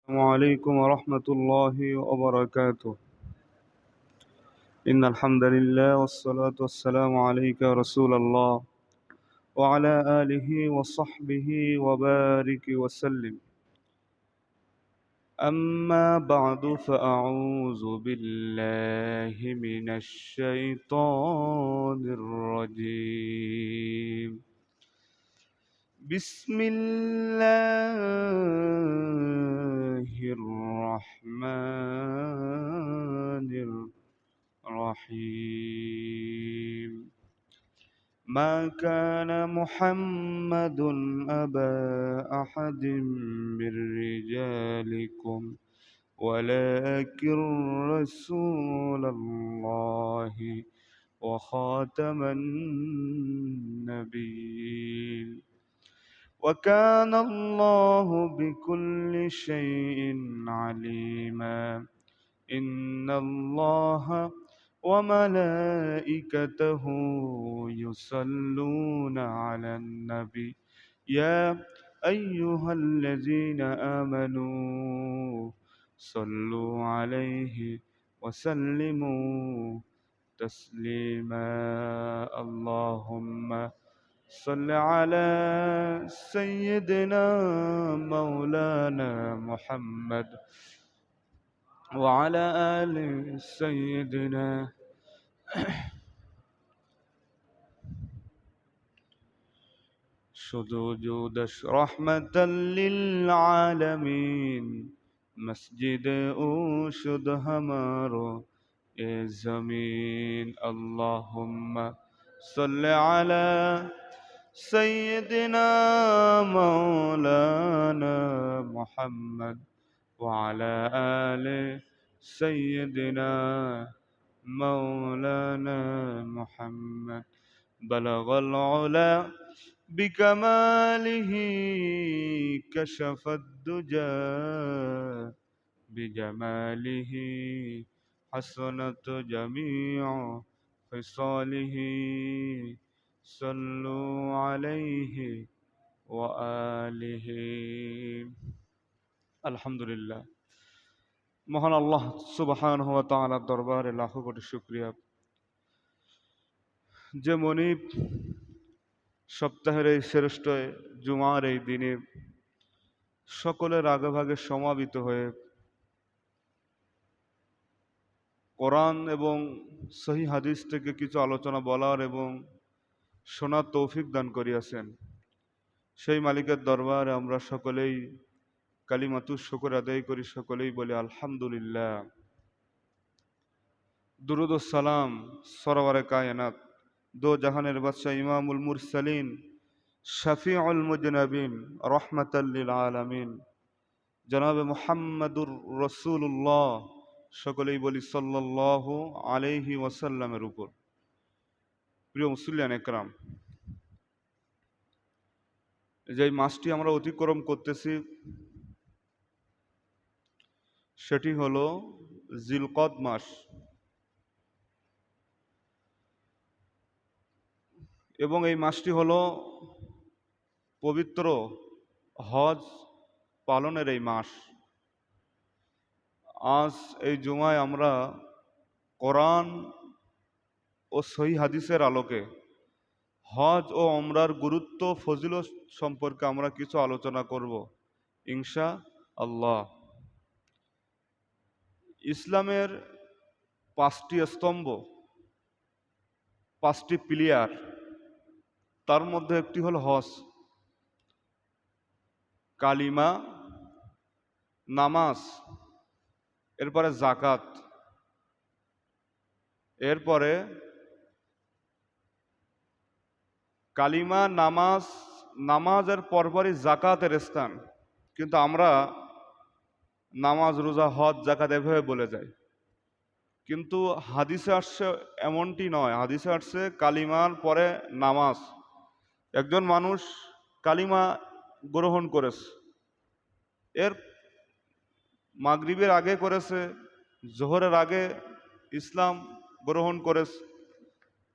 السلام عليكم ورحمة الله وبركاته. إن الحمد لله والصلاة والسلام عليك يا رسول الله وعلى آله وصحبه وبارك وسلم. أما بعد فأعوذ بالله من الشيطان الرجيم. بسم الله الرحمن الرحيم. ما كان محمد أبا أحد من رجالكم ولكن رسول الله وخاتم النبيين وكان الله بكل شيء عليما. إن الله وملائكته يصلون على النبي يا أيها الذين آمنوا صلوا عليه وسلموا تسليما. اللهم صل على سيدنا مولانا محمد وعلى آل سيدنا شذوذ رحمة للعالمين مسجد اوشد ہمارو اے زمین. اللهم صل على سيدنا مولانا محمد وعلى آل سيدنا مولانا محمد. بلغ العلا بكماله كشف الدجى بجماله حسنت جميع خصاله. صلوا عليه وآله. আলহামদুলিল্লাহ, মহান আল্লাহ সুবহানাহু ওয়া তাআলার দরবারে লাখো কোটি শুকরিয়া যে মনিব সপ্তাহের এই শ্রেষ্ঠ জুমার এই দিনে সকলের আগেভাগে সমাবেত হয়ে কোরআন এবং সহি হাদিস থেকে কিছু আলোচনা বলার এবং শোনার তৌফিক দান করিয়াছেন, সেই মালিকের দরবারে আমরা সকলেই কালিমাতুশ শুকর আদায় করি, সকলেই বলি আলহামদুলিল্লাহ। দুরুদ ও সালাম সরওয়ারে কায়নাত, দো জাহানের বাদশাহ ইমামুল মুরসালিন শফিউল মুজনবিন রহমাতাল লিল আলামিন জনাবে মুহাম্মাদুর রাসূলুল্লাহ, সকলেই বলি সাল্লাল্লাহু আলাইহি ওয়াসাল্লামের উপর। প্রিয় মুসল্লিয়ান একরাম, যে মাসটি আমরা অতিক্রম করতেছি সেটি হলো জিলকদ মাস। এবং এই মাসটি হলো পবিত্র হজ পালনের এই মাস। আজ এই জুমায় আমরা কোরআন ও সহি হাদিসের আলোকে হজ ও ওমরার গুরুত্ব ফজিলত সম্পর্কে আমরা কিছু আলোচনা করব ইনশা আল্লাহ। ইসলামের পাঁচটি স্তম্ভ, পাঁচটি পিলিয়ার, তার মধ্যে একটি হল হজ। কালিমা, নামাজ, এরপরে জাকাত, এরপরে কালিমা, নামাজ, নামাজের পরপরই জাকাতের স্থান। কিন্তু আমরা নামাজ, রোজা, হজ, জাকাত এভাবে বলে যাই, কিন্তু হাদিসে আসছে এমনটি নয়। হাদিসে আসছে কালিমার পরে নামাজ। একজন মানুষ কালিমা গ্রহণ করেছে, এর মাগরিবের আগে করেছে, জোহরের আগে ইসলাম গ্রহণ করেছে,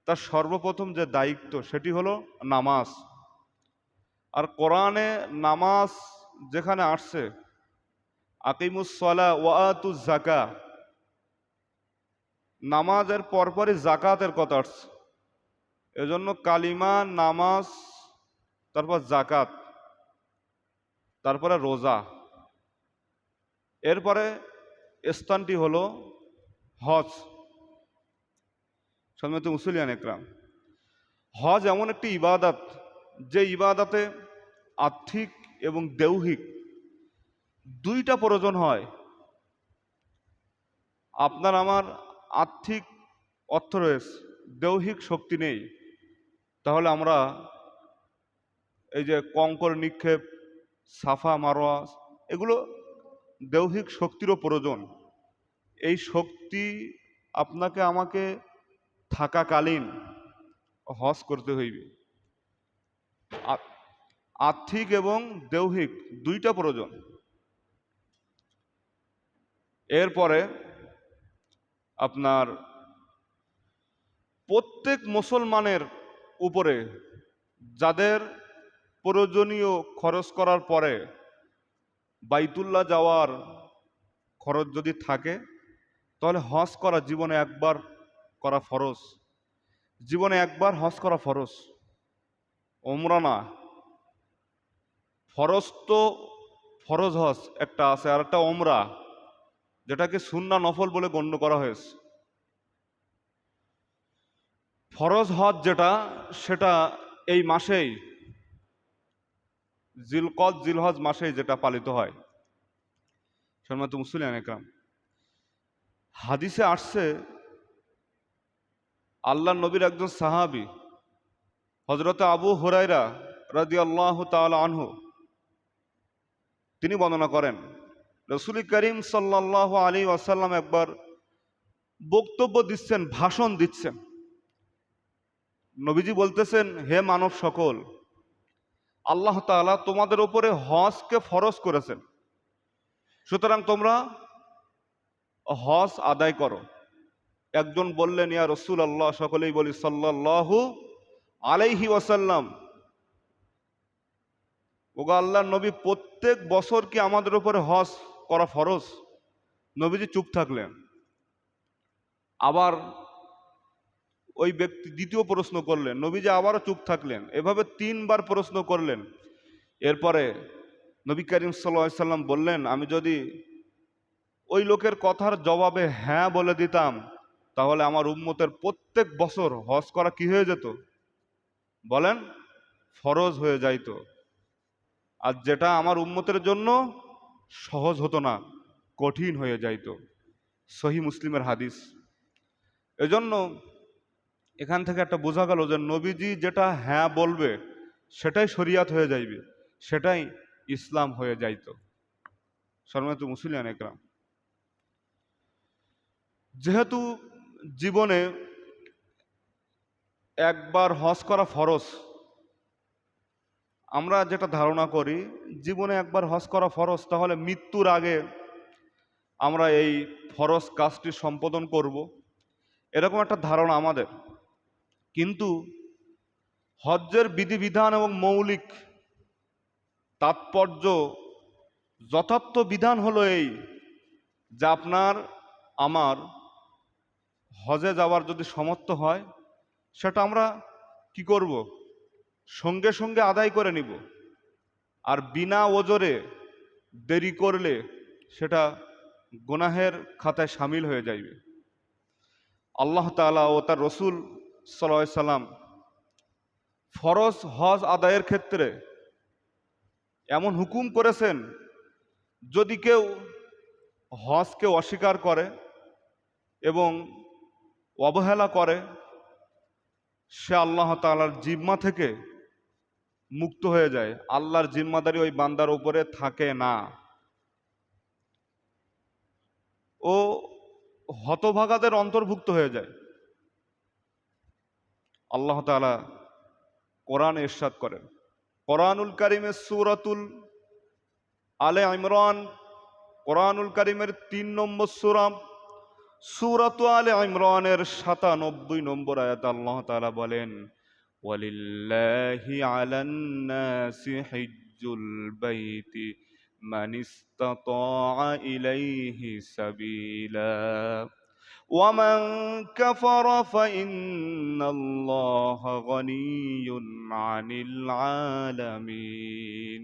তার সর্বপ্রথম যে দায়িত্ব সেটি হলো নামাজ। আর কোরআনে নামাজ যেখানে আসছে, আকিমুস সালাহ ওয়া আতুজ যাকাহ, নামাজের পরপরই জাকাতের কথা আসছে। এজন্য কালিমা, নামাজ, তারপর জাকাত, তারপরে রোজা, এরপরে স্থানটি হলো হজ। সম্মানিত মুসলিয়ান একরাম, হজ এমন একটি ইবাদত, যে ইবাদতে আর্থিক এবং দৈহিক দুইটা প্রয়োজন হয়। আপনার আমার আর্থিক অর্থ রয়েছে, দৈহিক শক্তি নেই, তাহলে আমরা এই যে কঙ্কর নিক্ষেপ, সাফা মারোয়া, এগুলো দৈহিক শক্তিরও প্রয়োজন। এই শক্তি আপনাকে আমাকে থাকাকালীন হজ করতে হইবে। আর্থিক এবং দৈহিক দুইটা প্রয়োজন। এরপরে আপনার প্রত্যেক মুসলমানের উপরে যাদের প্রয়োজনীয় খরচ করার পরে বাইতুল্লাহ যাওয়ার খরচ যদি থাকে, তাহলে হজ করা জীবনে একবার করা ফরজ। জীবনে একবার হজ করা ফরজ, ওমরা না। ফরজ তো ফরজ হজ একটা আছে, আর একটা ওমরা, যেটাকে সুন্নাহ নফল বলে গণ্য করা হয়েছে। ফরজ হজ যেটা, সেটা এই মাসেই, জিলকদ জিলহজ মাসেই যেটা পালিত হয়। সম্মানিত মুসলিম একরাম, হাদিসে আসছে আল্লাহ নবীর একজন সাহাবী হযরত আবু হুরায়রা রাদিয়াল্লাহু তাআলা আনহু, তিনি বর্ণনা করেন রাসূল করিম সাল্লাল্লাহু আলাইহি ওয়াসাল্লাম একবার বক্তব্য দিচ্ছেন, ভাষণ দিচ্ছেন। নবীজি বলতেছেন, হে মানব সকল, আল্লাহ তাআলা তোমাদের উপরে হজকে ফরজ করেছেন, সুতরাং তোমরা হজ আদায় করো। একজন বললেন, ইয়া রাসূলুল্লাহ, সকলেই বলি সাল্লাল্লাহু আলাইহি ওয়াসাল্লাম, ওগো আল্লাহর নবী, প্রত্যেক বছর কি আমাদের উপরে হজ করা ফরজ? নবীজি চুপ থাকলেন। আবার ওই ব্যক্তি দ্বিতীয় প্রশ্ন করলেন, নবীজি আবারও চুপ থাকলেন। এভাবে তিনবার প্রশ্ন করলেন। এরপরে নবী করিম সাল্লাল্লাহু আলাইহি সাল্লাম বললেন, আমি যদি ওই লোকের কথার জবাবে হ্যাঁ বলে দিতাম, তাহলে আমার উম্মতের প্রত্যেক বছর হজ করা কি হয়ে যেত? বলেন, ফরজ হয়ে যাইত। আর যেটা আমার উম্মতের জন্য সহজ হতো না, কঠিন হয়ে যাইত। সহিহ মুসলিমের হাদিস। এজন্য এখান থেকে একটা বোঝা গেল যে নবীজি যেটা হ্যাঁ বলবে সেটাই শরিয়াত হয়ে যাইবে, সেটাই ইসলাম হয়ে যাইত। সম্মানিত মুসলিম একরাম, যেহেতু জীবনে একবার হজ করা ফরজ, আমরা যেটা ধারণা করি জীবনে একবার হজ করা ফরজ, তাহলে মৃত্যুর আগে আমরা এই ফরজ কাজটি সম্পাদন করব, এরকম একটা ধারণা আমাদের। কিন্তু হজ্জের বিধিবিধান এবং মৌলিক তাৎপর্য, যথার্থ বিধান হলো এই, যে আপনার আমার হজে যাওয়ার যদি সামর্থ্য হয়, সেটা আমরা কি করব? সঙ্গে সঙ্গে আদায় করে নিব। আর বিনা ওজরে দেরি করলে সেটা গুনাহের খাতায় শামিল হয়ে যাইবে। আল্লাহ তাআলা ও তার রসুল সাল্লাল্লাহু আলাইহি সাল্লাম ফরজ হজ আদায়ের ক্ষেত্রে এমন হুকুম করেছেন, যদি কেউ হজকে অস্বীকার করে এবং অবহেলা করে, সে আল্লাহ তাআলার জিম্মা থেকে মুক্ত হয়ে যায়। আল্লাহর জিম্মাদারি ওই বান্দার উপরে থাকে না। ও হতভাগাদের অন্তর্ভুক্ত হয়ে যায়। আল্লাহ তাআলা কোরআনে ইরশাদ করেন, কোরআনুল কারীমের সূরাতুল আলে ইমরান, কোরআনুল কারীমের ৩ নম্বর সূরা, সূরাতু আলে ইমরানের ৯৭ নম্বর আয়াতে আল্লাহ তাআলা বলেন, ওয়ালিল্লাহি আলান নাসি হিজ্জুল বাইতি মান ইসতাতা ইলাইহি সাবিলা ওয়া মান কাফারা ফাইন্নাল্লাহা গনিয়্যুন আনিল আলামিন।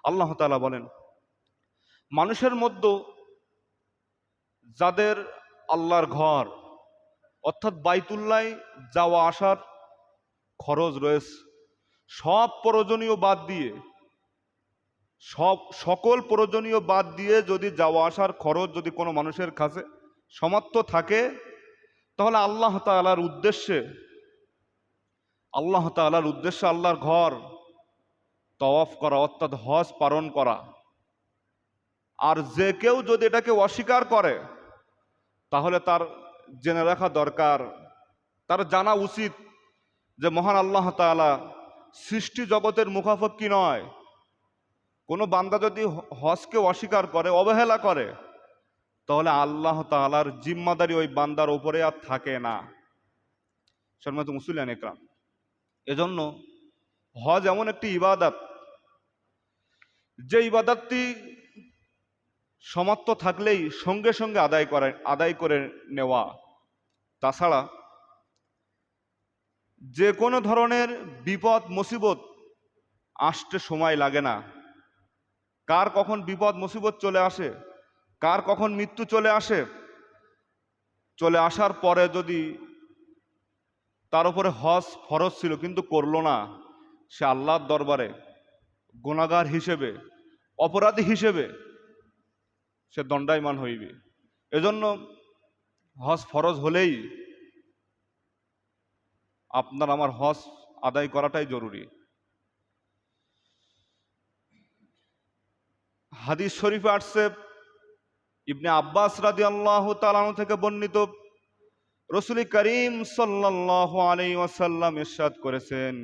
আল্লাহ তাআলা বলেন, মানুষের মধ্যে যাদের আল্লাহর ঘর অর্থাৎ বাইতুল্লাহ যাওয়া আসার খরচ রয়েছে, সব প্রয়োজনীয় বাদ দিয়ে, সকল প্রয়োজনীয় বাদ দিয়ে যদি যাওয়া আসার খরচ যদি কোনো মানুষের কাছে সামর্থ্য থাকে, তাহলে আল্লাহ তাআলার উদ্দেশ্যে আল্লাহর ঘর তওয়াফ করা অর্থাৎ হজ পালন করা। আর যে কেউ যদি এটাকে অস্বীকার করে, তাহলে তার জেনে রাখা দরকার, তার জানা উচিত যে মহান আল্লাহ তাআলা সৃষ্টি জগতের মুখাপেক্ষী নয়। কোনো বান্দা যদি হজকে অস্বীকার করে, অবহেলা করে, তাহলে আল্লাহ তাআলার জিম্মাদারি ওই বান্দার উপরে আর থাকে না। সম্মানিত মুসলিয়ান ইকরাম, এজন্য হজ এমন একটি ইবাদত, যে ইবাদতটি সামর্থ্য থাকলেই সঙ্গে সঙ্গে আদায় করে নেওয়া। তাছাড়া যে কোনো ধরনের বিপদ মুসিবত আসতে সময় লাগে না। কার কখন বিপদ মুসিবত চলে আসে, কার কখন মৃত্যু চলে আসে, চলে আসার পরে যদি তার উপরে হজ ফরজ ছিল কিন্তু করলো না, সে আল্লাহর দরবারে গুনাহগার হিসেবে, অপরাধী হিসেবে সে দণ্ডায়মান হইবে। এজন্য হজ ফরজ হলেই আপনার আমার হজ আদায় করাটাই জরুরি। হাদিস শরীফে আসছে, ইবনে আব্বাস রাদিয়াল্লাহু তাআলা আনহু থেকে বর্ণিত, রাসূল করিম সাল্লাল্লাহু আলাইহি ওয়াসাল্লাম ইরশাদ করেছেন,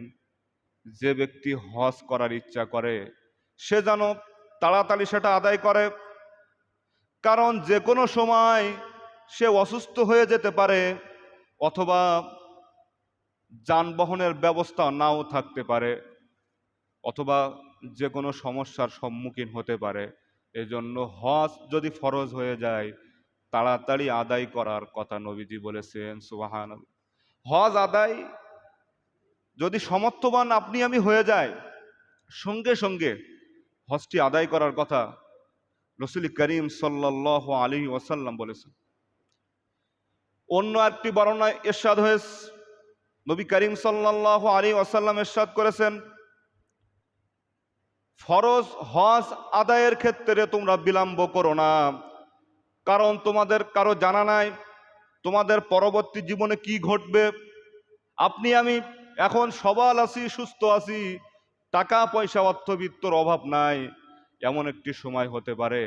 যে ব্যক্তি হজ করার ইচ্ছা করে সে যেন তাড়াতাড়ি সেটা আদায় করে, কারণ যে কোনো সময় সে অসুস্থ হয়ে যেতে পারে, অথবা যানবাহনের ব্যবস্থা নাও থাকতে পারে, অথবা যে কোনো সমস্যার সম্মুখীন হতে পারে। এজন্য হজ যদি ফরজ হয়ে যায়, তাড়াতাড়ি আদায় করার কথা নবীজি বলেছেন। সুবহানাল্লাহ। হজ আদায় যদি সমর্থবান আপনি আমি হয়ে যায়, সঙ্গে সঙ্গে হজটি আদায় করার কথা রাসূল করিম সাল্লাল্লাহু আলাইহি ওয়াসাল্লাম বলেছেন। অন্য একটি বর্ণনায় ইরশাদ হয়েছে, নবী করিম সাল্লাল্লাহু আলাইহি ওয়াসাল্লাম ইরশাদ করেছেন, ফরজ হজ আদায়ের ক্ষেত্রে তোমরা বিলম্ব করো না, কারণ তোমাদের কারো জানা নাই তোমাদের পরবর্তী জীবনে কি ঘটবে। আপনি আমি এখন সবল আছি, সুস্থ আছি, টাকা পয়সা অর্থবিত্তর অভাব নাই, এমন একটি সময় হতে পারে,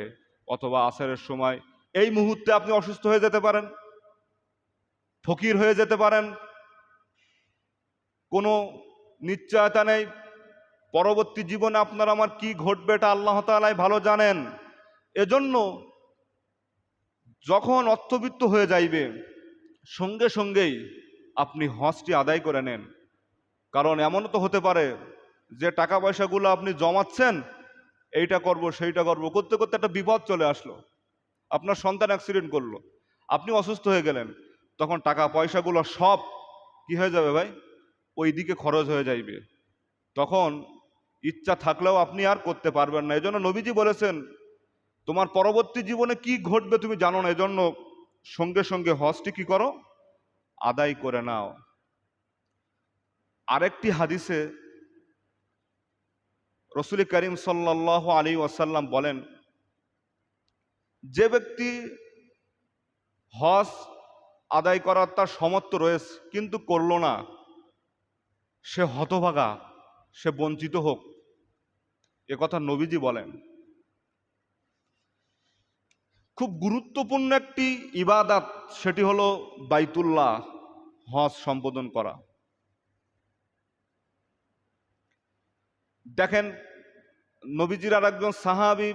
অথবা আসরের সময় এই মুহূর্তে আপনি অসুস্থ হয়ে যেতে পারেন, ফকির হয়ে যেতে পারেন, কোনো নিশ্চয়তা নেই পরবর্তী জীবনে আপনার আমার কি ঘটবে, এটা আল্লাহ তাআলাই ভালো জানেন। এজন্য যখন অর্থবিত্ত হয়ে যাইবে, সঙ্গে সঙ্গেই আপনি হজটি আদায় করে নেন। কারণ এমনও তো হতে পারে যে টাকা পয়সাগুলো আপনি জমাচ্ছেন, এইটা করব সেইটা করব করতে করতে একটা বিপদ চলে আসলো, আপনার সন্তান অ্যাক্সিডেন্ট করলো, আপনি অসুস্থ হয়ে গেলেন, তখন টাকা পয়সাগুলো সব কি হয়ে যাবে ভাই, ওই দিকে খরচ হয়ে যাইবে। তখন ইচ্ছা থাকলেও আপনি আর করতে পারবেন না। এজন্য নবীজি বলেছেন, তোমার পরবর্তী জীবনে কি ঘটবে তুমি জানো না, এজন্য সঙ্গে সঙ্গে হজটি কি করো, আদায় করে নাও। আরেকটি হাদিসে রাসূল করিম সাল্লাল্লাহু আলাইহি ওয়াসাল্লাম বলেন, যে ব্যক্তি হজ আদায় করার তার সামর্থ্য রয়েছে কিন্তু করলো না, সে হতভাগা, সে বঞ্চিত হোক, এ কথা নবীজি বলেন। খুব গুরুত্বপূর্ণ একটি ইবাদত, সেটি হলো বাইতুল্লাহ হজ সম্পাদন করা। দেখেন, নবীজির আর একজন সাহাবী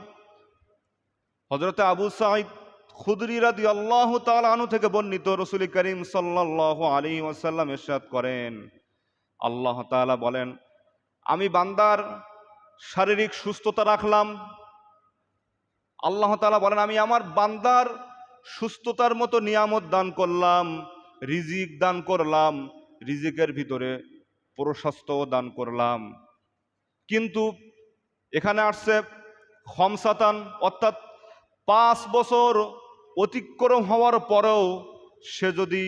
হযরতে আবু সাঈদ খুদরি রাদিয়াল্লাহু তাআলা আনহু থেকে বর্ণিত, রাসূল করিম সাল্লাল্লাহু আলাইহি ওয়াসাল্লাম ইরশাদ করেন, আল্লাহ তাআলা বলেন, আমি বান্দার শারীরিক সুস্থতা রাখলাম, আল্লাহ তাআলা বলেন, আমি আমার বান্দার সুস্থতার মতো নিয়ামত দান করলাম, রিজিক দান করলাম, রিজিকের ভিতরে প্রশস্তও দান করলাম। কিন্তু এখানে আসছে খমসাতান, অর্থাৎ 5 বছর অতিক্রম হওয়ার পরেও সে যদি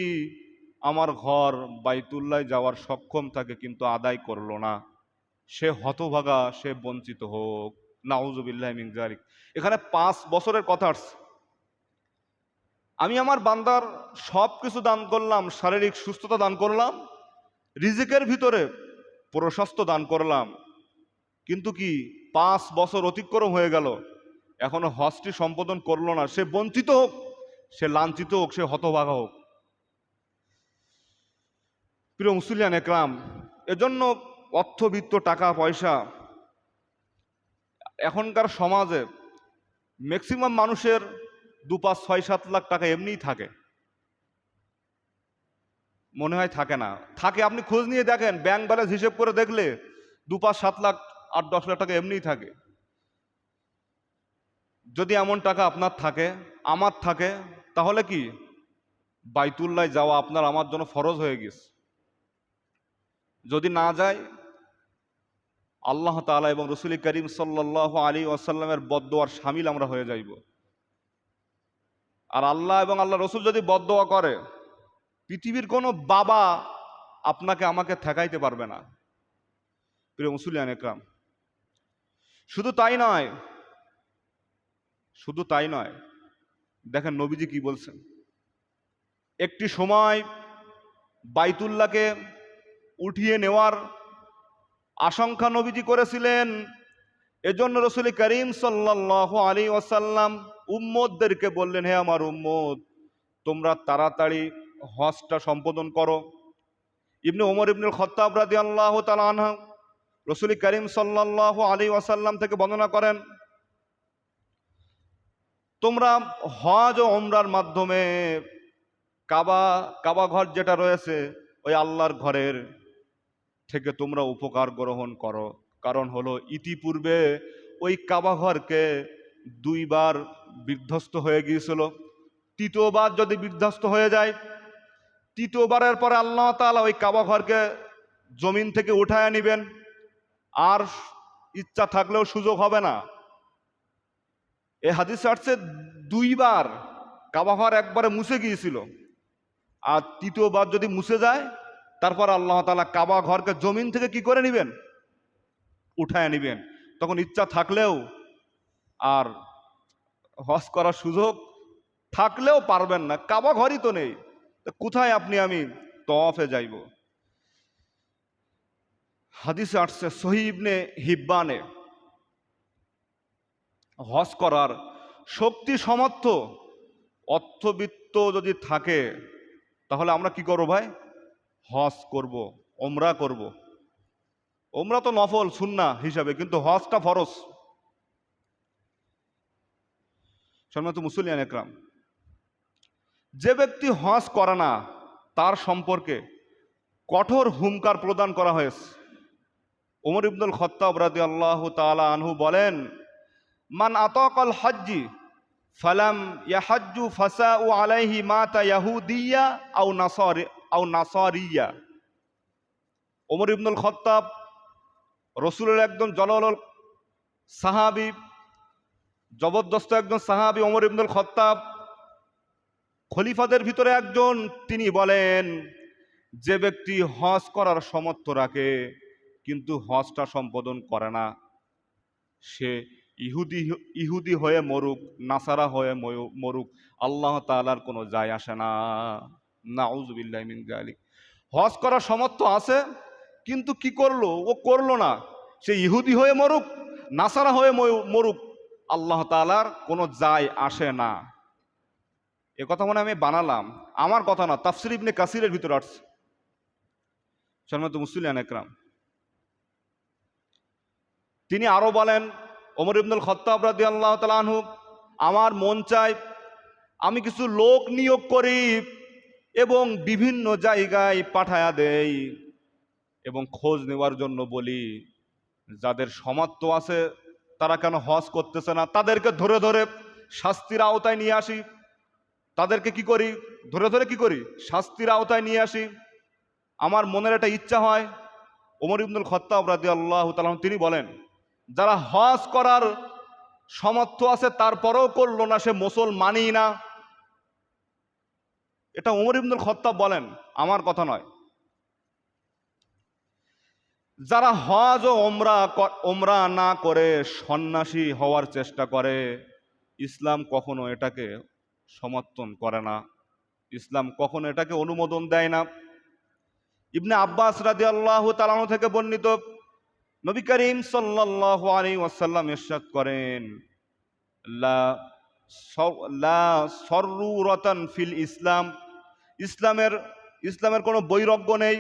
আমার ঘর বাইতুল্লাহ যাওয়ার সক্ষম থাকে কিন্তু আদায় করলো না, সে হতভাগা, সে বঞ্চিত হোক। নাউজুবিল্লাহি মিন যালিক। এখানে 5 বছরের কথা আসছে। আমি আমার বান্দার সব কিছু দান করলাম, শারীরিক সুস্থতা দান করলাম, রিজিকের ভিতরে প্রশস্ত দান করলাম, কিন্তু কি 5 বছর অতিক্রম হয়ে গেল, এখনো হজটি সম্পাদন করলো না, সে বঞ্চিত হোক, সে লাঞ্ছিত হোক, সে হতভাগা হোক। প্রিয় মুসলিয়ান একরাম, এজন্য অর্থবিত্ত, টাকা পয়সা, এখনকার সমাজে ম্যাক্সিমাম মানুষের 2, 5, 6, 7 লাখ টাকা এমনিই থাকে। মনে হয় থাকে না, থাকে। আপনি খোঁজ নিয়ে দেখেন, ব্যাংক ব্যালেন্স হিসেব করে দেখলে 2, 5, 7 লাখ, 8, 10 লাখ টাকা এমনিই থাকে। যদি এমন টাকা আপনার থাকে, আমার থাকে, তাহলে কি বাইতুল্লাহ যাওয়া আপনার আমার জন্য ফরজ হয়ে গেছে। যদি না যায়, আল্লাহ তাআলা এবং রাসূল করিম সাল্লাল্লাহু আলাইহি ওয়াসাল্লামের বদদোয়ার শামিল আমরা হয়ে যাইব। আর আল্লাহ এবং আল্লাহ রসুল যদি বদদোয়া করে, পৃথিবীর কোনো বাবা আপনাকে আমাকে ঠেকাইতে পারবে না। প্রিয় মুসলিয়ান একরাম, শুধু তাই নয়, শুধু তাই নয়, দেখেন নবীজি কি বলছেন। একটি সময় বাইতুল্লাহকে উঠিয়ে নেওয়ার আশঙ্কা নবীজি করেছিলেন। এজন্য রাসূল করিম সাল্লাল্লাহু আলাইহি ওয়াসাল্লাম উম্মতদেরকে বললেন, হে আমার উম্মত, তোমরা তাড়াতাড়ি হজটা সম্পাদন করো। ইবনে ওমর ইবনুল খাত্তাব রাদিয়াল্লাহু তাআলা আনহু রাসূল করিম সাল্লাল্লাহু আলাইহি ওয়াসাল্লাম থেকে বর্ণনা করেন, তোমরা হজ ও উমরার মাধ্যমে কাবা ঘর যেটা রয়েছে, ওই আল্লাহর ঘরের থেকে তোমরা উপকার গ্রহণ করো। কারণ হলো, ইতিপূর্বে ওই কাবা ঘরকে 2 বার বিধ্বস্ত হয়ে গিয়েছিল। তৃতীয়বার যদি বিধ্বস্ত হয়ে যায়, তৃতীয়বারের পরে আল্লাহ তাআলা ওই কাবা ঘরকে জমিন থেকে উঠায় নিবেন, আর ইচ্ছা থাকলেও সুযোগ হবে না। এই হাদিসে আসছে 2 বার কাবা ঘর একবারে মুছে গিয়েছিল, আর তৃতীয়বার যদি মুছে যায়, তারপর আল্লাহ তাআলা কাবা ঘরকে জমিন থেকে কি করে নিবেন? উঠায় নিবেন। তখন ইচ্ছা থাকলেও আর হজ করার সুযোগ থাকলেও পারবেন না, কাবা ঘরই তো নেই, কোথায় আপনি আমি তওয়াফে যাইব। হাদিসে আসছে সহিহ ইবনে হিব্বানে, হজ করার শক্তি সামর্থ্য, অর্থবিত্ত যদি থাকে, তাহলে আমরা কি করব ভাই? হজ করব, ওমরা করব। ওমরা তো নফল সুন্নাহ হিসাবে, কিন্তু হজটা ফরজ। সম্মানিত মুসলিয়ান একরাম, যে ব্যক্তি হজ করে না, তার সম্পর্কে কঠোর হুঙ্কার প্রদান করা হয়েছে। ওমর ইবনুল খাত্তাব রাদিয়াল্লাহু তাআলা আনহু বলেন, মান আতাকাল হজ্জি ফালাম ইয়াহাজ্জু ফাসাউ আলাইহি মাতা ইয়াহুদিয়া আও নাসারিয়া। ওমর ইবনুল খাত্তাব রসুলের একদম জলাল সাহাবী, জবরদস্ত একজন সাহাবী ওমর ইবনুল খাত্তাব, খলিফাদের ভিতরে একজন। তিনি বলেন, যে ব্যক্তি হজ করার সামর্থ্য রাখে কিন্তু হজটা সম্পাদন করে না, সে ইহুদি হয়ে মরুক, নাসারা হয়ে মরুক, আল্লাহ তাআলার কোনো যায় আসে না। নাউযুবিল্লাহি মিন যালিক। হজ করার সামর্থ্য আছে, কিন্তু কি করলো? ও করলো না। সে ইহুদি হয়ে মরুক, নাসারা হয়ে মরুক, আল্লাহ তাআলার কোনো যায় আসে না। এ কথা মনে আমি বানালাম, আমার কথা না, তাফসীর ইবনে কাসিরের ভিতরে আসছে। সম্মানিত মুসলিয়ান একরাম, তিনি আরো বলেন, ওমর ইবনুল খাত্তাব রাদিয়াল্লাহু তাআলা আনহু, আমার মন চায় আমি কিছু লোক নিয়োগ করি এবং বিভিন্ন জায়গায় পাঠায়া দেই এবং খোঁজ নেওয়ার জন্য বলি, যাদের সামর্থ্য আছে তারা কেন হজ করতেছে না, তাদেরকে ধরে ধরে শাস্তির আওতায় নিয়ে আসি, তাদেরকে কি করি, ধরে ধরে কি করি, শাস্তির আওতায় নিয়ে আসি। আমার মনের একটা ইচ্ছা হয়, ওমর ইবনুল খাত্তাব রাদিয়াল্লাহু তাআলা তিনি বলেন, যারা হজ করার সামর্থ্য আছে তারপরেও করলো না, সে মুসলমানই না। এটা ওমর ইবনুল খাত্তাব বলেন, আমার কথা নয়। যারা হজ ও ওমরা না করে সন্ন্যাসী হওয়ার চেষ্টা করে, ইসলাম কখনো এটাকে সমর্থন করে না, ইসলাম কখনো এটাকে অনুমোদন দেয় না। ইবনে আব্বাস রাদিয়াল্লাহু তাআলা আনহু থেকে বর্ণিত, নবী করিম সাল্লাল্লাহু আলাইহি ওয়াসাল্লাম ইরশাদ করেন, লা লা সররুরাতান ফিল ইসলাম, ইসলামের কোনো বৈরাগ্য নেই।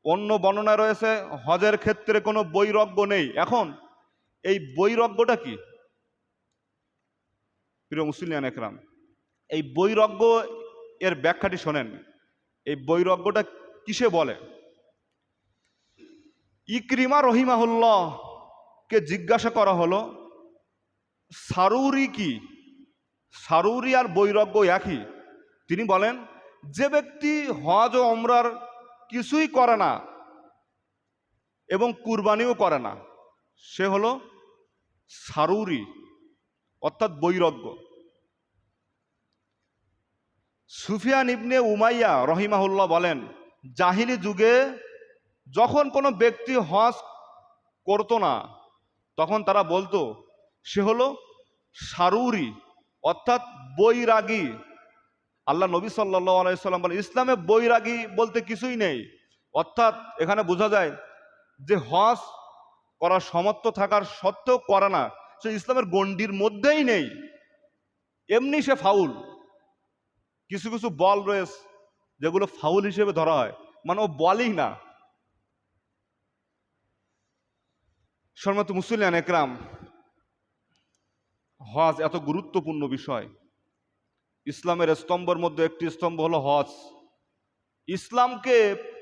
অন্য বর্ণনা রয়েছে হজের ক্ষেত্রে কোনো বৈরাগ্য নেই। এখন এই বৈরাগ্যটা কি? প্রিয় মুসলিয়ান একরাম, এই বৈরাগ্য এর ব্যাখ্যাটি শোনেন। এই বৈরাগ্যটা কিসে বলে? ইকরিমা রহিমাহুল্লাহ কে জিজ্ঞাসা করা হলো, সারুরি কি? সারুরি আর বৈরাগ্য একই। তিনি বলেন, যে ব্যক্তি হজ ও ওমরার কিছুই করে না এবং কুরবানিও করে না, সে হলো সারুরি, অর্থাৎ বৈরাগ্য। সুফিয়ান ইবনে উমাইয়া রহিমাহুল্লাহ বলেন, জাহিলি যুগে যখন কোনো ব্যক্তি হজ করতো না, তখন তারা বলতো সে হলো সারুরি, অর্থাৎ বৈরাগী। আল্লাহ নবী সাল্লাল্লাহু আলাইহি সাল্লাম বলেন, ইসলামে বৈরাগী বলতে কিছুই নেই। অর্থাৎ এখানে বোঝা যায় যে হজ করার সামর্থ্য থাকার সত্ত্বেও করে না, সে ইসলামের গণ্ডির মধ্যেই নেই, এমনি সে ফাউল। কিছু কিছু বল রয়েছে যেগুলো ফাউল হিসেবে ধরা হয়, মানে ও বলই না। সম্মানিত মুসলিয়ান একরাম, হজ এত গুরুত্বপূর্ণ বিষয়। ইসলামের স্তম্ভের মধ্যে একটি স্তম্ভ হলো হজ। ইসলামকে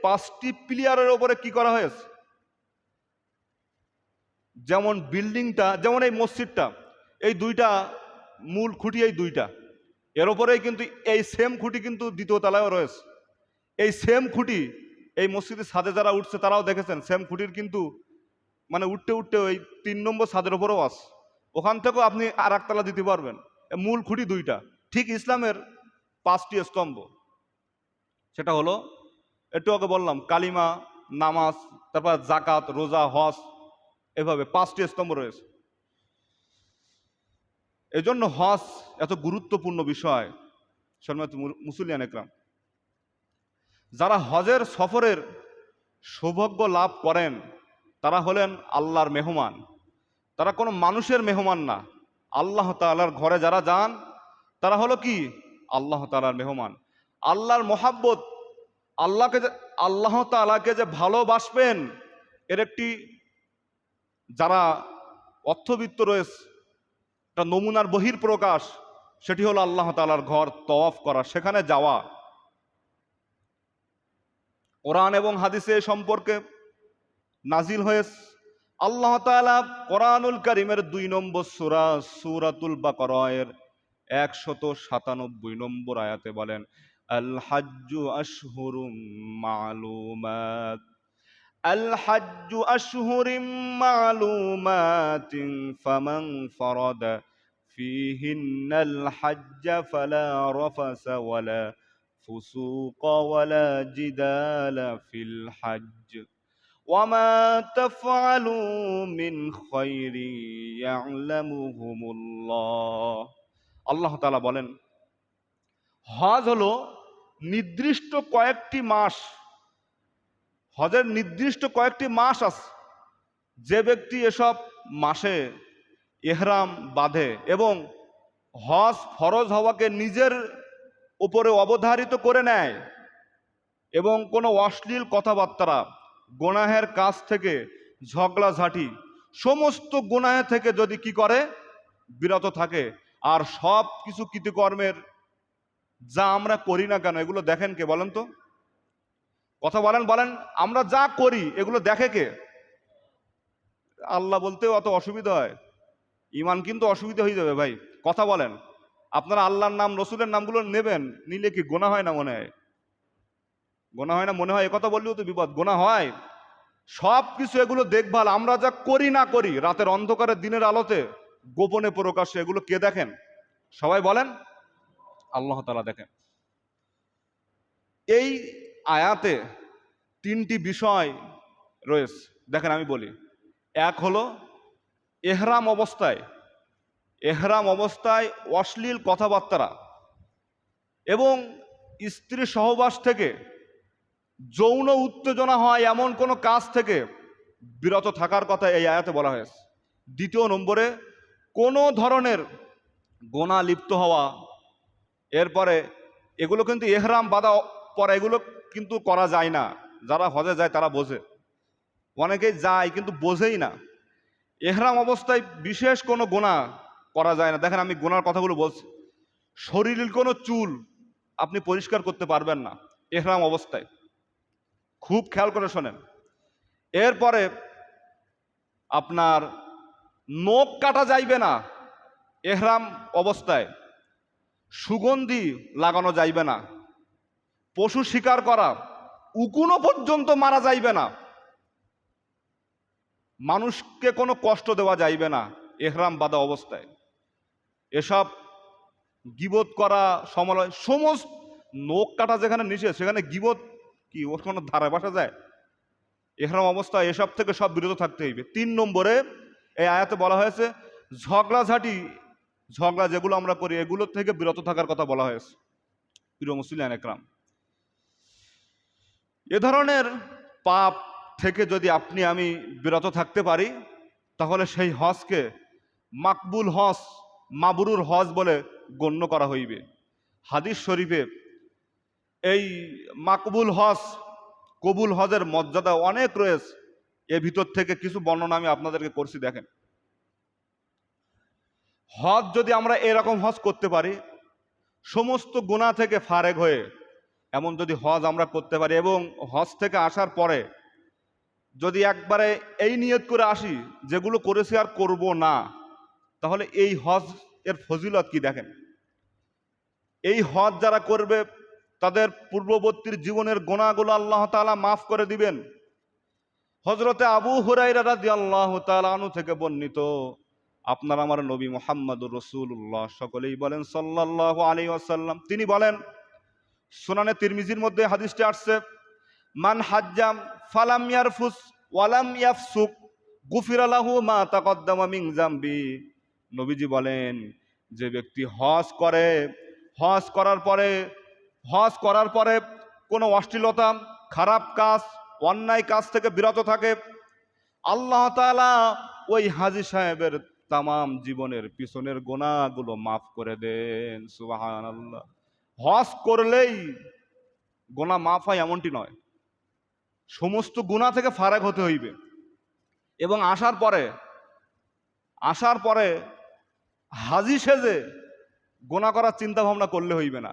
5টি পিলারের উপরে কি করা হয়েছে? যেমন বিল্ডিংটা, যেমন এই মসজিদটা, এই দুইটা মূল খুঁটি, এই দুইটা, এর উপরেই কিন্তু এই সেম খুঁটি কিন্তু দ্বিতীয় তলায়ও রয়েছে। এই সেম খুঁটি এই মসজিদের ছাদে যারা উঠছে তারাও দেখেছেন, সেম খুঁটির কিন্তু মানে উঠতে উঠতে ওই 3 নম্বর ছাদের উপরেও আছে, ওখান থেকেও আপনি আর একতলা দিতে পারবেন। মূল খুঁটি দুইটা। ঠিক ইসলামের 5টি স্তম্ভ, সেটা হলো একটু আগে বললাম কালিমা, নামাজ, তারপর জাকাত, রোজা, হজ, এভাবে 5টি স্তম্ভ রয়েছে। এই জন্য হজ এত গুরুত্বপূর্ণ বিষয়। সম্মানিত মুসলিয়ান একরাম, যারা হজের সফরের সৌভাগ্য লাভ করেন তারা হলেন আল্লাহর মেহমান। তারা কোনো মানুষের মেহমান না। আল্লাহ তাআলার ঘরে যারা যান তারা হলো কি? আল্লাহ তাআলার মেহমান। আল্লাহর মহাব্বত, আল্লাহ তাআলাকে যে ভালোবাসবেন, এর একটি যারা অর্থবিত্ত রয়েছে, একটা নমুনার বহির প্রকাশ, সেটি হলো আল্লাহ তাআলার ঘর তওয়াফ করা, সেখানে যাওয়া। কোরআন এবং হাদিসে সম্পর্কে নাজিল হয়েছে। আল্লাহ তাআলা কোরআনুল কারীমের 2 নম্বর সূরা সূরাতুল বাকারার 197 নম্বর আয়াতে বলেন, আল হাজ্জু আশহুরুম মা'লুমাত, আল হাজ্জু আশহুরুম মা'লুমাতিন ফামান ফারাদা ফীহিন্নাল হাজ্জ ফালা রাফাসা ওয়ালা ফুসুকা ওয়ালা জিদালা ফিল হাজ্জ ওয়ামা তাফআলু মিন খায়রিন ইয়া'লামুহুমুল্লাহ। আল্লাহ তাআলা বলেন, হজ হলো নির্দিষ্ট কয়েকটি মাস, হজের নির্দিষ্ট কয়েকটি মাস আছে। যে ব্যক্তি এসব মাসে ইহরাম বাঁধে এবং হজ ফরজ হওয়াকে নিজের উপরে অবধারিত করে নেয় এবং কোনো অশ্লীল কথাবার্তা, গুনাহের কাজ থেকে, ঝগড়াঝাঁটি, সমস্ত গুনাহে থেকে যদি কি করে? বিরত থাকে। আর সব কিছু কৃতকর্মের যা আমরা করি না কেন, এগুলো দেখেন কে বলেন তো? কথা বলেন বলেন, আমরা যা করি এগুলো দেখে কে? আল্লাহ বলতেও অত অসুবিধা হয়? ইমান কিন্তু অসুবিধা হয়ে যাবে ভাই। কথা বলেন, আপনারা আল্লাহর নাম রসুলের নামগুলো নেবেন, নিলে কি গোনা হয় না মনে হয়? গোনা হয় না মনে হয়? একথা বললেও তো বিপদ, গোনা হয়। সব কিছু এগুলো দেখভাল আমরা যা করি না করি রাতের অন্ধকারে দিনের আলোতে গোপনে প্রকাশ্যে, এগুলো কে দেখেন? সবাই বলেন, আল্লাহ তাআলা দেখেন। এই আয়াতে তিনটি বিষয় রয়েছে, দেখেন আমি বলি। এক হলো এহরাম অবস্থায় অশ্লীল কথাবার্তা এবং স্ত্রী সহবাস থেকে যৌন উত্তেজনা হয় এমন কোনো কাজ থেকে বিরত থাকার কথা এই আয়াতে বলা হয়েছে। দ্বিতীয় নম্বরে কোনো ধরনের গোনা লিপ্ত হওয়া, এরপরে এগুলো কিন্তু এহরাম বাঁধা পরে এগুলো কিন্তু করা যায় না। যারা হজে যায় তারা বোঝে, অনেকেই যায় কিন্তু বোঝেই না। এহরাম অবস্থায় বিশেষ কোনো গোনা করা যায় না। দেখেন আমি গোনার কথাগুলো বলছি। শরীরের কোনো চুল আপনি পরিষ্কার করতে পারবেন না এহরাম অবস্থায়, খুব খেয়াল করে শোনেন। এরপরে আপনার নখ কাটা যাইবে না এহরাম অবস্থায়, সুগন্ধি লাগানো যাইবে না, পশু শিকার করা, উকুনও পর্যন্ত মারা যাইবে না, মানুষকে কোনো কষ্ট দেওয়া যাইবে না এহরাম বাঁধা অবস্থায়। এসব গীবত করা, সমস্ত নখ কাটা যেখানে নিষেধ সেখানে গীবত কি ওর কোনো ধারে বসা যায়? এহরাম অবস্থায় এসব থেকে সব বিরত থাকতে হইবে। 3 নম্বরে এই আয়াতে বলা হয়েছে ঝগড়া যেগুলো আমরা করি এগুলো থেকে বিরত থাকার কথা বলা হয়েছে। প্রিয় মুসলিম একরাম, এ ধরনের পাপ থেকে যদি আপনি আমি বিরত থাকতে পারি তাহলে সেই হজকে মাকবুল হজ, মাবরুর হজ বলে গণ্য করা হইবে। হাদিস শরীফে এই মাকবুল হজ, কবুল হজের মর্যাদা অনেক রয়েছে। এর ভিতর থেকে কিছু বর্ণনা আমি আপনাদেরকে করছি। দেখেন, হজ যদি আমরা এরকম হজ করতে পারি, সমস্ত গুনাহ থেকে ফারেক হয়ে এমন যদি হজ আমরা করতে পারি এবং হজ থেকে আসার পরে যদি একবারে এই নিয়ত করে আসি যেগুলো করেছি আর করব না, তাহলে এই হজ এর ফজিলত কি দেখেন। এই হজ যারা করবে তাদের পূর্ববর্তীর জীবনের গুনাহগুলো আল্লাহ তাআলা মাফ করে দিবেন। হযরতে আবু হুরায়রা রাদিয়াল্লাহু তাআলা আনহু থেকে বর্ণিত, আপনার আমার নবী মুহাম্মদুর রাসূলুল্লাহ, সকলেই বলেন সাল্লাল্লাহু আলাইহি ওয়াসাল্লাম, তিনি বলেন, সুনানে তিরমিজির মধ্যে হাদিসটি আসছে, মান হাজ্জাম ফালাম ইয়ারফুস ওয়ালাম ইয়াফসুক গুফিরা লাহু মা তাকদ্দামা মিন যামবি। নবীজি বলেন, যে ব্যক্তি হজ করার পরে কোনো অশ্লীলতা, খারাপ কাজ, অন্যায় কাজ থেকে বিরত থাকে, আল্লাহ তাআলা ওই হাজী সাহেবের তামাম জীবনের পিছনের গুনাহগুলো মাফ করে দেন। সুবহানাল্লাহ। হজ করলেই গুনাহ মাফ হয় এমনটি নয়, সমস্ত গুনাহ থেকে ফারাক হতে হইবে এবং আসার পরে হাজী সেজে গুনাহ করার চিন্তা ভাবনা করলে হইবে না।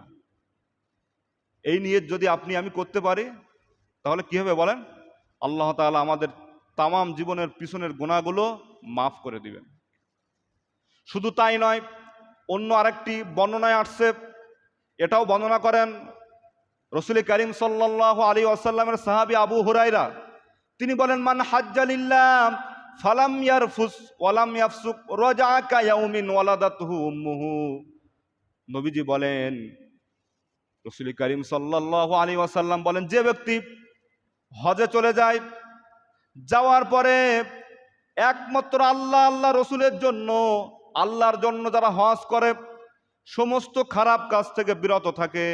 এই নিয়ত যদি আপনি আমি করতে পারি তাহলে কি হবে বলেন? আল্লাহ তাআলা আমাদের তামাম জীবনের পিছনের গুনাহগুলো মাফ করে দিবেন। শুধু তাই নয়, অন্য আরেকটি বর্ণনায় আসছে, এটাও বর্ণনা করেন রাসূল করিম সাল্লাল্লাহু আলাইহি ওয়াসাল্লামের সাহাবী আবু হুরায়রা। তিনি বলেন, মান হাজ্জা লিল্লাহ ফালাম ইয়ারফুস ওয়ালাম ইয়াফসুক রাজা কা ইয়াউমিন ওয়ালাদাতহু উম্মুহু। নবীজি বলেন, রাসূল করিম সাল্লাল্লাহু আলাইহি ওয়াসাল্লাম বলেন, যে ব্যক্তি হজে চলে যায়, যাওয়ার পরে একমাত্র আল্লাহ রসুলের জন্য, আল্লাহর জন্য যারা হজ করে সমস্ত খারাপ কাজ থেকে বিরত থাকে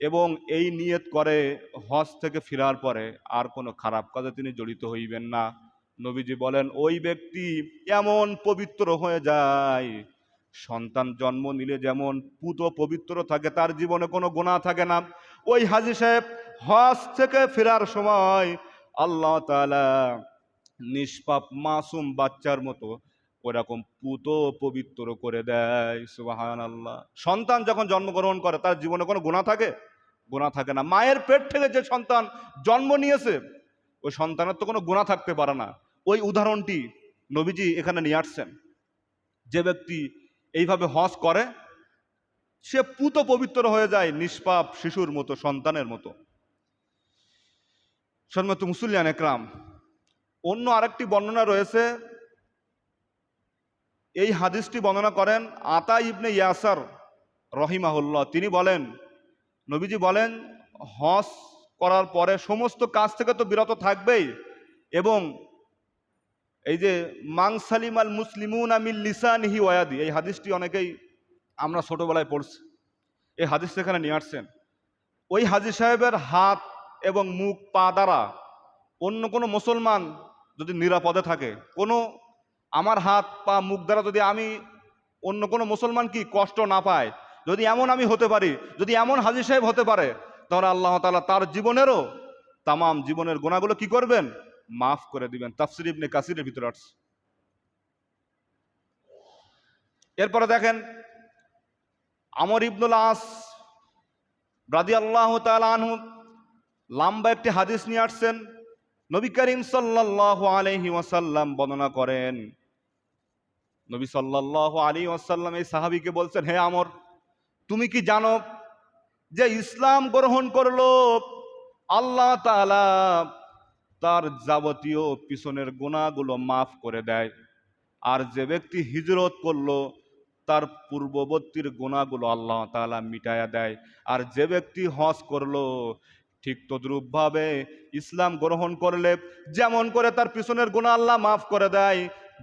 এবং এই নিয়ত করে হজ থেকে ফেরার পরে আর কোনো খারাপ কাজে তিনি জড়িত হইবেন না, নবীজি বলেন ওই ব্যক্তি এমন পবিত্র হয়ে যায়, সন্তান জন্ম নিলে যেমন পুত পবিত্র থাকে, তার জীবনে কোনো গুনাহ থাকে না। ওই হাজী সাহেব হজ থেকে ফেরার সময় আল্লাহ তাআলা নিষ্পাপ মাসুম বাচ্চার মতো ওরকম পুত পবিত্র করে দেয়। সুবহানাল্লাহ। সন্তান যখন জন্মগ্রহণ করে তার জীবনে কোনো গুনাহ থাকে? গুনাহ থাকে না। মায়ের পেট থেকে যে সন্তান জন্ম নিয়েছে ওই সন্তানের তো কোনো গুনাহ থাকতে পারে না। ওই উদাহরণটি নবীজি এখানে নিয়ে আসছেন। যে ব্যক্তি এইভাবে হজ করে, সে পুত পবিত্র হয়ে যায় নিষ্পাপ শিশুর মতো, সন্তানের মতো। সম্মানিত মুসল্লিয়ান একরাম, অন্য আরেকটি বর্ণনা রয়েছে, এই হাদিসটি বর্ণনা করেন আতা ইবনে ইয়াসার রহিমাহুল্লাহ। তিনি বলেন, নবীজি বলেন, হজ করার পরে সমস্ত কাজ থেকে তো বিরত থাকবেই, এবং এই যে মাংসালিম আল মুসলিমুন আমিল লিসানিহি ওয়াদি, এই হাদিসটি অনেকেই আমরা ছোটবেলায় পড়ছি, এই হাদিস সেখানে নিয়ে আসছেন। ওই হাজী সাহেবের হাত এবং মুখ পা দ্বারা অন্য কোনো মুসলমান যদি নিরাপদে থাকে, কোনো আমার হাত পা মুখ দ্বারা যদি আমি অন্য কোনো মুসলমান কি কষ্ট না পায়, যদি এমন আমি হতে পারি, যদি এমন হাজী সাহেব হতে পারে, তাহলে আল্লাহ তাআলা তার জীবনেরও তামাম জীবনের গুনাহগুলো কি করবেন, মাফ করে দিবেন। তাফসীর ইবনে কাসিরের ভিতরে আছে। এরপরে দেখেন, আমর ইবনুল আস রাদিয়াল্লাহু তাআলা আনহু লম্বা একটি হাদিস নিয়ে আসছেন। নবী করিম সাল্লাল্লাহু আলাইহি ওয়াসাল্লাম বর্ণনা করেন, নবী সাল্লাল্লাহু আলাইহি ওয়াসাল্লাম এই সাহাবীকে বলছেন, হে আমর, তুমি কি জানো যে ইসলাম গ্রহণ করলো আল্লাহ তাআলা তার যাবতীয় পিছনের গুনাহগুলো মাফ করে দেয়, আর যে ব্যক্তি হিজরত করলো তার পূর্ববর্তীর গুনাহগুলো আল্লাহ তাআলা মিটায়া দেয়, আর যে ব্যক্তি হজ করলো ঠিক তদ্রূপভাবে ইসলাম গ্রহণ করলে যেমন করে তার পিছনের গুনাহ আল্লাহ মাফ করে দেয়,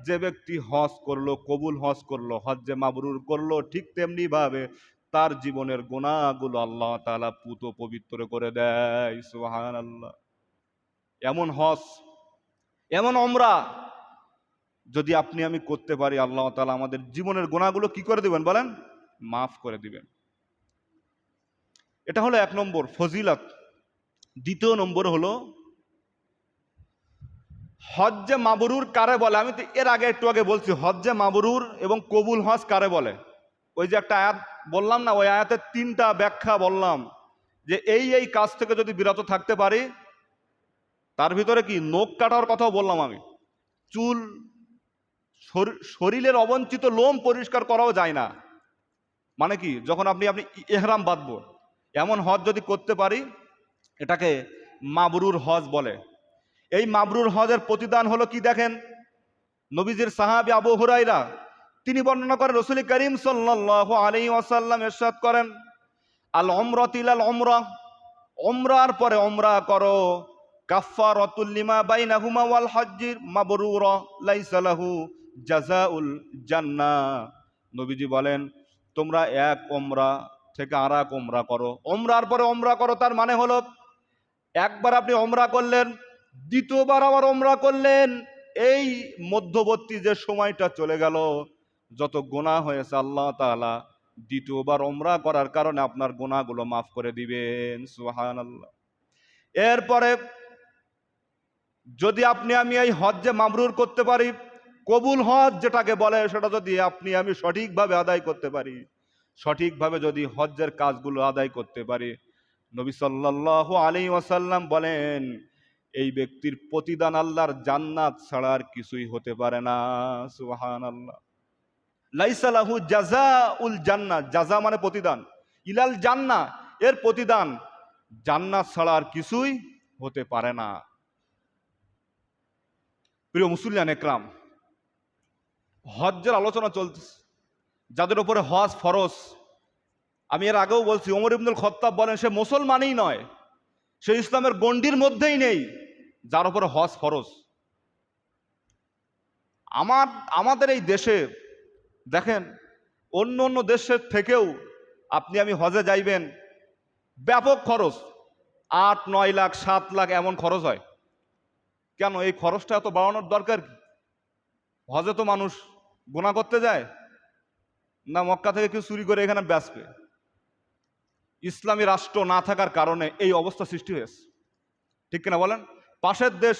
যে ব্যক্তি হজ করলো, কবুল হজ করলো, হজ্জে মাবরুর করলো, ঠিক তেমনি ভাবে তার জীবনের গুনাহগুলো আল্লাহ তাআলা পুত পবিত্র করে দেয়। সুবহানাল্লাহ। এমন হজ, এমন উমরা যদি আপনি আমি করতে পারি, আল্লাহ তাআলা আমাদের জীবনের গুনাহগুলো কি করে দিবেন বলেন, মাফ করে দিবেন। এটা হলো এক নম্বর ফজিলত। দ্বিতীয় নম্বর হলো হজ্জে মাবরুর কারে বলে। আমি তো এর আগে একটু আগে বলছি হজ্জে মাবরুর এবং কবুল হজ কারে বলে। ওই যে একটা আয়াত বললাম না, ওই আয়াতের তিনটা ব্যাখ্যা বললাম, যে এই কাজ থেকে যদি বিরত থাকতে পারি, তার ভিতরে কি নখ কাটার কথাও বললাম আমি, চুল, শরীরের অবঞ্চিত লোম পরিষ্কার করাও যায় না, মানে কি যখন আপনি ইহরাম বাঁধবো, এমন হজ যদি করতে পারি, এটাকে মাবরুর হজ বলে। এই মাবরুর হজের প্রতিদান হলো কি দেখেন, নবীজির সাহাবী আবু হুরায়রা তিনি বর্ণনা করেন, রাসূল করিম সাল্লাল্লাহু আলাইহি ওয়াসাল্লাম ইরশাদ করেন, আল উমরাতু ইলাল উমরা, উমরার পরে উমরা করো, কাফফারাতুল লিমা বাইনাহুমা ওয়াল হজ্জির মাবরুরা লাইসা লাহু জাযাউল জান্নাহ। নবীজি বলেন, তোমরা এক উমরা থেকে আর এক উমরা করো, উমরার পরে উমরা করো, তার মানে হলো একবার আপনি উমরা করলেন, দ্বিতীয়বার আবার উমরা করলেন, এই মধ্যবর্তী যে সময়টা চলে গেল, যত গুনাহ হয়েছে আল্লাহ তাআলা দ্বিতীয়বার উমরা করার কারণে আপনার গুনাহগুলো মাফ করে দিবেন। সুবহানাল্লাহ। এরপরে যদি আপনি আমি এই হজ্জে মাবরুর করতে পারি, কবুল হজ যেটাকে বলে, সেটা যদি আপনি আমি সঠিকভাবে আদায় করতে পারি, সঠিকভাবে যদি হজ্জের কাজগুলো আদায় করতে পারি, নবী সাল্লাল্লাহু আলাইহি ওয়াসাল্লাম বলেন, এই ব্যক্তির প্রতিদান আল্লাহর জান্নাত ছাড়া আর কিছুই হতে পারে না। সুবহানাল্লাহ। লাইসা লাহু জাযাউল জান্নাহ, জাযা মানে প্রতিদান, ইলাল জান্নাহ এর প্রতিদান জান্নাত ছাড়া আর কিছুই হতে পারে না। প্রিয় মুসলিয়ান একরাম, হজ্জের আলোচনা চলতেছে, যাদের উপরে হজ ফরজ। আমি এর আগেও বলছি, ওমর ইবনুল খাত্তাব বলেন, সে মুসলমানই নয়, সে ইসলামের গণ্ডির মধ্যেই নেই যার উপরে হজ ফরজ। আমাদের এই দেশে দেখেন, অন্য অন্য দেশের থেকেও আপনি আমি হজে যাইবেন, ব্যাপক খরচ, 8-9 লাখ 7 লাখ এমন খরচ হয়। কেন এই খরচটা এত বাড়ানোর দরকার কি? হজে তো মানুষ গুনাহ করতে যায় না, মক্কা থেকে কেউ চুরি করে এখানে বেচবে। ইসলামী রাষ্ট্র না থাকার কারণে এই অবস্থা সৃষ্টি হয়েছে, ঠিক কিনা বলেন? পাশের দেশ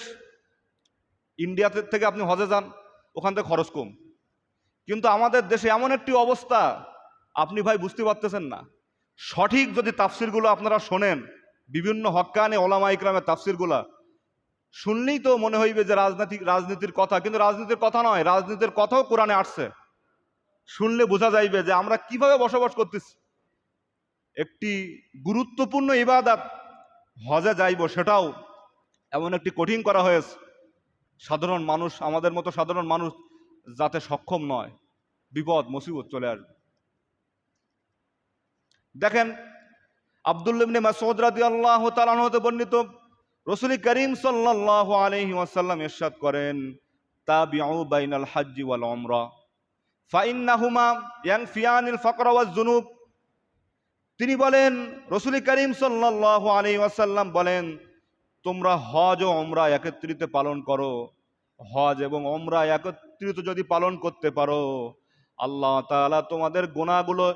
ইন্ডিয়াতে থেকে আপনি হজে যান, ওখান থেকে খরচ কম, কিন্তু আমাদের দেশে এমন একটি অবস্থা, আপনি ভাই বুঝতে পারতেছেন না। সঠিক যদি তাফসিরগুলো আপনারা শোনেন, বিভিন্ন হক্কানি ওলামা ইকরামের তাফসিরগুলো শুনলেই তো মনে হইবে যে রাজনীতির কথা, কিন্তু রাজনীতির কথা নয়, রাজনীতির কথাও কোরআনে আসছে। শুনলে বোঝা যাইবে যে আমরা কিভাবে বসবাস করতেছি। একটি গুরুত্বপূর্ণ ইবাদত হজে যাইব, সেটাও এমন একটি কঠিন করা হয়েছে সাধারণ মানুষ, আমাদের মতো সাধারণ মানুষ যাতে সক্ষম নয়, বিপদ মুসিবত চলে আসবে। দেখেন, আব্দুল্লাহ ইবনে মাসউদ রাদিয়াল্লাহু তাআলা আনহু হতে বর্ণিত, রাসূল করিম সাল্লাল্লাহু আলাইহি ওয়াসাল্লাম ইরশাদ করেন, তাবিউ বাইনাল হজ্জি ওয়াল উমরা ফাইন্নাহুমা ইয়ানফিয়ানিল ফাকরা ওয়াজ যুনুব। তিনি বলেন, রাসূল করিম সাল্লাল্লাহু আলাইহি ওয়াসাল্লাম বলেন, তোমরা হজ ও উমরা একত্রিত পালন করো। হজ এবং উমরা একত্রিত যদি পালন করতে পারো, আল্লাহ তাআলা তোমাদের গুনাহগুলো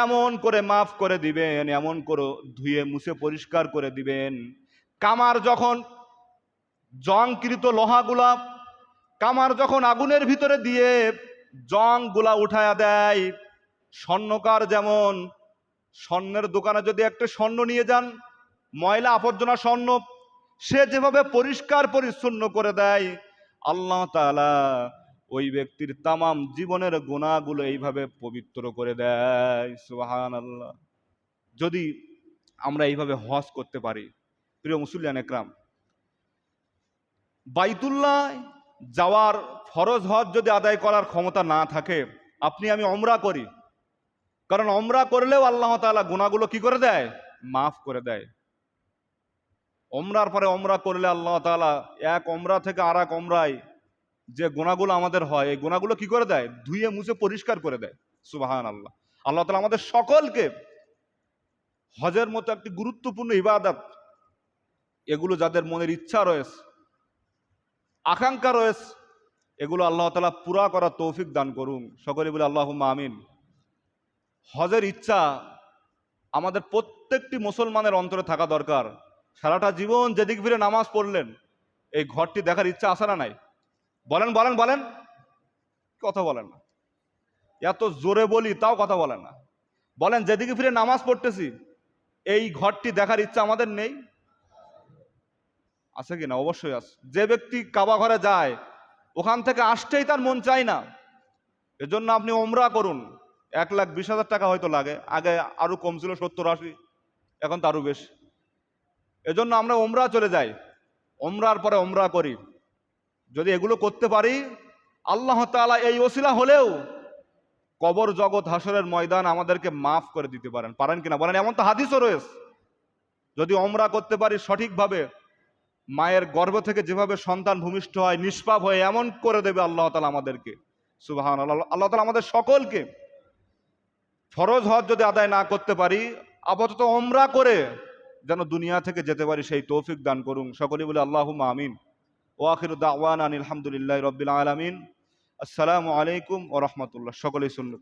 এমন করে মাফ করে দিবেন, এমন করে ধুয়ে মুছে পরিষ্কার করে দিবেন। কামার যখন জংকৃত লোহাগুলা, কামার যখন আগুনের ভিতরে দিয়ে জংগুলা উঠায়া দেয়, স্বর্ণকার যেমন স্বর্ণের দোকানে যদি একটা স্বর্ণ নিয়ে যান, ময়লা আবর্জনা স্বর্ণ সে যেভাবে পরিষ্কার পরিচ্ছন্ন করে দেয়, আল্লাহ তাআলা ওই ব্যক্তির তামাম জীবনের গুনাহগুলো এইভাবে পবিত্র করে দেয়। সুবহানাল্লাহ। যদি আমরা এইভাবে হজ করতে পারি, প্রিয় মুসলিয়ান একরাম, বাইতুল্লাহ যাওয়ার ফরজ হজ যদি আদায় করার ক্ষমতা না থাকে, আপনি আমি উমরা করি, কারণ উমরা করলেও আল্লাহ তাআলা গুনাহগুলো কি করে দেয়? মাফ করে দেয়। উমরার পরে উমরা করলে আল্লাহ তাআলা এক উমরা থেকে আর এক উমরায় যে গুনাহগুলো আমাদের হয়, এই গুনাহগুলো কি করে দেয়? ধুয়ে মুছে পরিষ্কার করে দেয়। সুবহানাল্লাহ। আল্লাহ তাআলা আমাদের সকলকে হজের মতো একটি গুরুত্বপূর্ণ ইবাদত, এগুলো যাদের মনের ইচ্ছা রয়েছে, আকাঙ্ক্ষা রয়েছে, এগুলো আল্লাহ তাআলা পুরা করার তৌফিক দান করুন। সকলে বলে আল্লাহুম্মা আমিন। হজের ইচ্ছা আমাদের প্রত্যেকটি মুসলমানের অন্তরে থাকা দরকার। সারাটা জীবন যেদিক ফিরে নামাজ পড়লেন, এই ঘরটি দেখার ইচ্ছা আসে না নাই? বলেন বলেন বলেন, কথা বলেন না। এত জোরে বলি তাও কথা বলেন না। বলেন, যেদিকে ফিরে নামাজ পড়তেছি, এই ঘরটি দেখার ইচ্ছা আমাদের নেই? আছে কিনা? অবশ্যই আছে। যে ব্যক্তি কাবা ঘরে যায়, ওখান থেকে আসতেই তার মন চায় না। এজন্য আপনি উমরা করুন। 1,20,000 টাকা হয়তো লাগে, আগে আরো কম ছিল, 70-80, এখন তো আরো বেশি। এজন্য আমরা উমরা চলে যাই, উমরার পরে উমরা করি। যদি এগুলো করতে পারি, আল্লাহ তাআলা এই ওসিলা হলেও কবর জগৎ হাসরের ময়দান আমাদেরকে মাফ করে দিতে পারেন। পারেন কিনা বলেন? এমন তো হাদিসও রয়েছে। যদি উমরা করতে পারি সঠিকভাবে, মায়ের গর্ভ থেকে যেভাবে সন্তান ভূমিষ্ঠ হয় নিষ্পাপ হয়ে, এমন করে দেবে আল্লাহ তাআলা আমাদেরকে। সুবহানাল্লাহ। আল্লাহ তাআলা আমাদের সকলকে ফরজ হজ যদি আদায় না করতে পারি, আপাতত উমরা করে যেন দুনিয়া থেকে যেতে পারি, সেই তৌফিক দান করুন। সকলেই বলে আল্লাহুম্মা আমিন। ওয়া আখিরু দাওয়ানা আনিল হামদুলিল্লাহি রাব্বিল আলামিন। আসসালামু আলাইকুম ওয়া রাহমাতুল্লাহ। সকলেই শুনলেন।